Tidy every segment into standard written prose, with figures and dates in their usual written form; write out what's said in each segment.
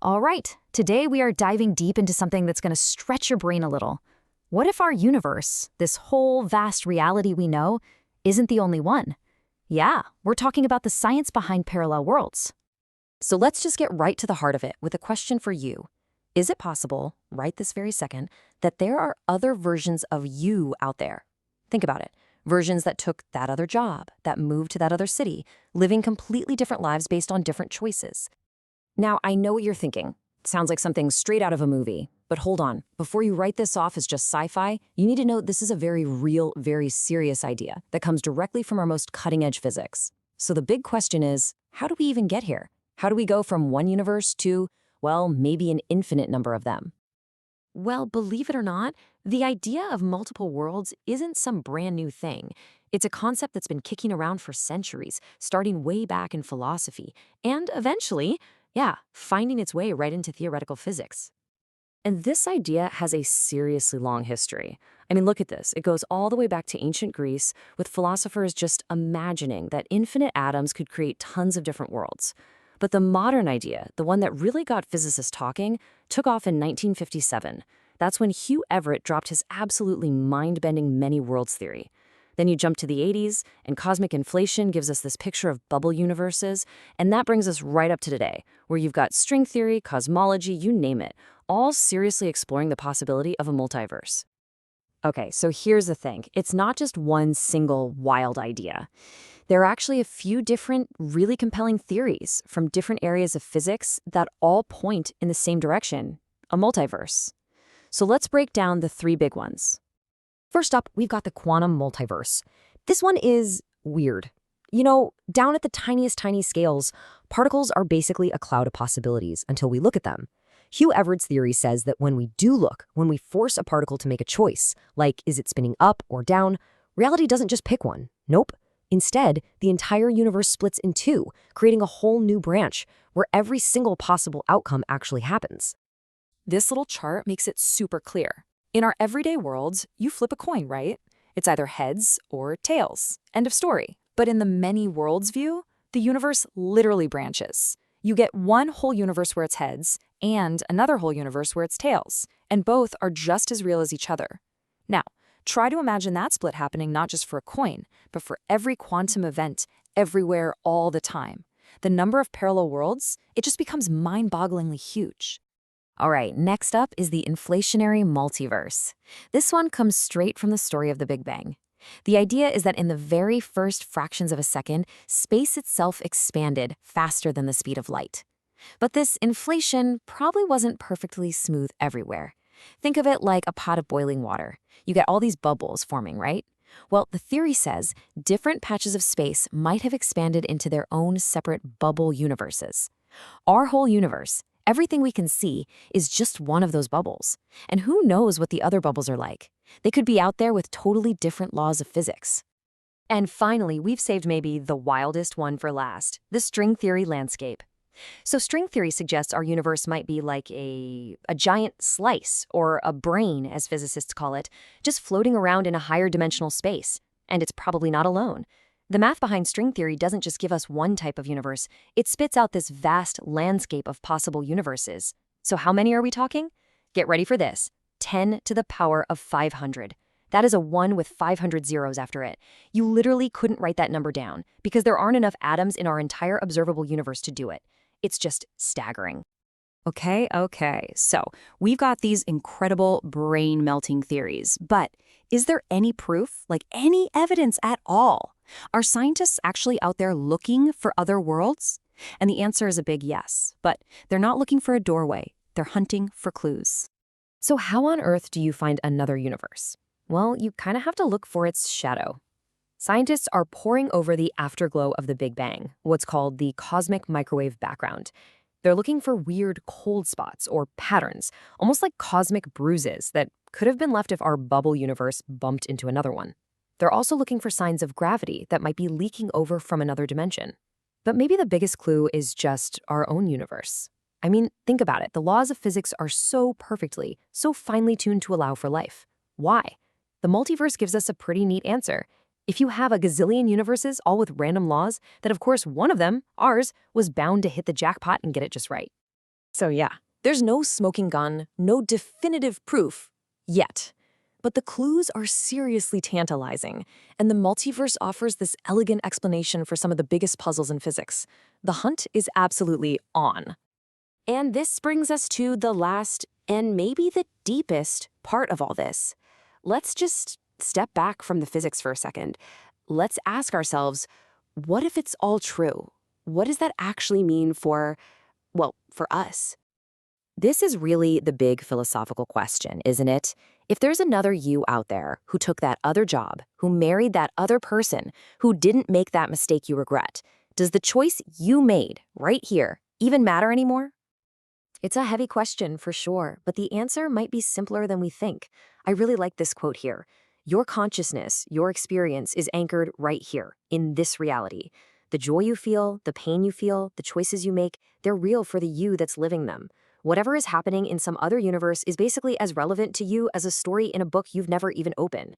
All right, today we are diving deep into something that's going to stretch your brain a little. What if our universe, this whole vast reality we know, isn't the only one? Yeah, we're talking about the science behind parallel worlds. So let's just get right to the heart of it with a question for you. Is it possible, right this very second, that there are other versions of you out there? Think about it. Versions that took that other job, that moved to that other city, living completely different lives based on different choices. Now, I know what you're thinking. Sounds like something straight out of a movie. But hold on. Before you write this off as just sci-fi, you need to know this is a very real, very serious idea that comes directly from our most cutting-edge physics. So the big question is, how do we even get here? How do we go from one universe to, well, maybe an infinite number of them? Well, believe it or not, the idea of multiple worlds isn't some brand new thing. It's a concept that's been kicking around for centuries, starting way back in philosophy, and eventually, finding its way right into theoretical physics. And this idea has a seriously long history. I mean, look at this. It goes all the way back to ancient Greece, with philosophers just imagining that infinite atoms could create tons of different worlds. But the modern idea, the one that really got physicists talking, took off in 1957. That's when Hugh Everett dropped his absolutely mind-bending many worlds theory. Then you jump to the 80s, and cosmic inflation gives us this picture of bubble universes, and that brings us right up to today, where you've got string theory, cosmology, you name it, all seriously exploring the possibility of a multiverse. Okay, so here's the thing. It's not just one single wild idea. There are actually a few different, really compelling theories from different areas of physics that all point in the same direction, a multiverse. So let's break down the three big ones. First up, we've got the quantum multiverse. This one is weird. You know, down at the tiny scales, particles are basically a cloud of possibilities until we look at them. Hugh Everett's theory says that when we do look, when we force a particle to make a choice, like is it spinning up or down, reality doesn't just pick one. Nope. Instead, the entire universe splits in two, creating a whole new branch where every single possible outcome actually happens. This little chart makes it super clear. In our everyday worlds, you flip a coin, right? It's either heads or tails. End of story. But in the many worlds view, the universe literally branches. You get one whole universe where it's heads and another whole universe where it's tails, and both are just as real as each other. Now, try to imagine that split happening not just for a coin, but for every quantum event, everywhere, all the time. The number of parallel worlds, it just becomes mind-bogglingly huge. All right, next up is the inflationary multiverse. This one comes straight from the story of the Big Bang. The idea is that in the very first fractions of a second, space itself expanded faster than the speed of light. But this inflation probably wasn't perfectly smooth everywhere. Think of it like a pot of boiling water. You get all these bubbles forming, right? Well, the theory says different patches of space might have expanded into their own separate bubble universes. Our whole universe, everything we can see, is just one of those bubbles. And who knows what the other bubbles are like? They could be out there with totally different laws of physics. And finally, we've saved maybe the wildest one for last, the string theory landscape. So string theory suggests our universe might be like a giant slice, or a brain, as physicists call it, just floating around in a higher dimensional space. And it's probably not alone. The math behind string theory doesn't just give us one type of universe, it spits out this vast landscape of possible universes. So how many are we talking? Get ready for this. 10 to the power of 500. That is a 1 with 500 zeros after it. You literally couldn't write that number down because there aren't enough atoms in our entire observable universe to do it. It's just staggering. Okay, so we've got these incredible brain-melting theories, but is there any proof, like any evidence at all? Are scientists actually out there looking for other worlds? And the answer is a big yes, but they're not looking for a doorway, they're hunting for clues. So how on earth do you find another universe? Well, you kind of have to look for its shadow. Scientists are poring over the afterglow of the Big Bang, what's called the cosmic microwave background. They're looking for weird cold spots or patterns, almost like cosmic bruises that could have been left if our bubble universe bumped into another one. They're also looking for signs of gravity that might be leaking over from another dimension. But maybe the biggest clue is just our own universe. I mean, think about it. The laws of physics are so perfectly, so finely tuned to allow for life. Why? The multiverse gives us a pretty neat answer. If you have a gazillion universes, all with random laws, then of course one of them, ours, was bound to hit the jackpot and get it just right. So yeah, there's no smoking gun, no definitive proof yet. But the clues are seriously tantalizing, and the multiverse offers this elegant explanation for some of the biggest puzzles in physics. The hunt is absolutely on. And this brings us to the last and maybe the deepest part of all this. Let's just step back from the physics for a second. Let's ask ourselves, what if it's all true? What does that actually mean for, well, for us? This is really the big philosophical question, isn't it? If there's another you out there who took that other job, who married that other person, who didn't make that mistake you regret, does the choice you made right here even matter anymore? It's a heavy question for sure, but the answer might be simpler than we think. I really like this quote here. Your consciousness, your experience is anchored right here, in this reality. The joy you feel, the pain you feel, the choices you make, they're real for the you that's living them. Whatever is happening in some other universe is basically as relevant to you as a story in a book you've never even opened.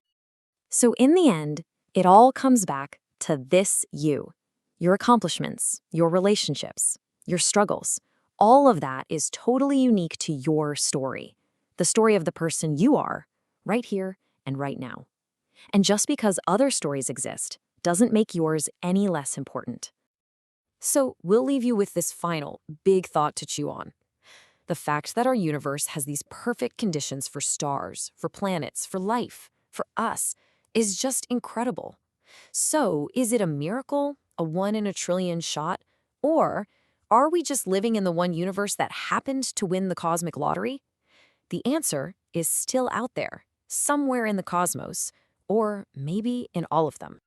So in the end, it all comes back to this you. Your accomplishments, your relationships, your struggles. All of that is totally unique to your story. The story of the person you are, right here and right now. And just because other stories exist doesn't make yours any less important. So we'll leave you with this final, big thought to chew on. The fact that our universe has these perfect conditions for stars, for planets, for life, for us, is just incredible. So, is it a miracle, a one in a trillion shot, or are we just living in the one universe that happened to win the cosmic lottery? The answer is still out there, somewhere in the cosmos, or maybe in all of them.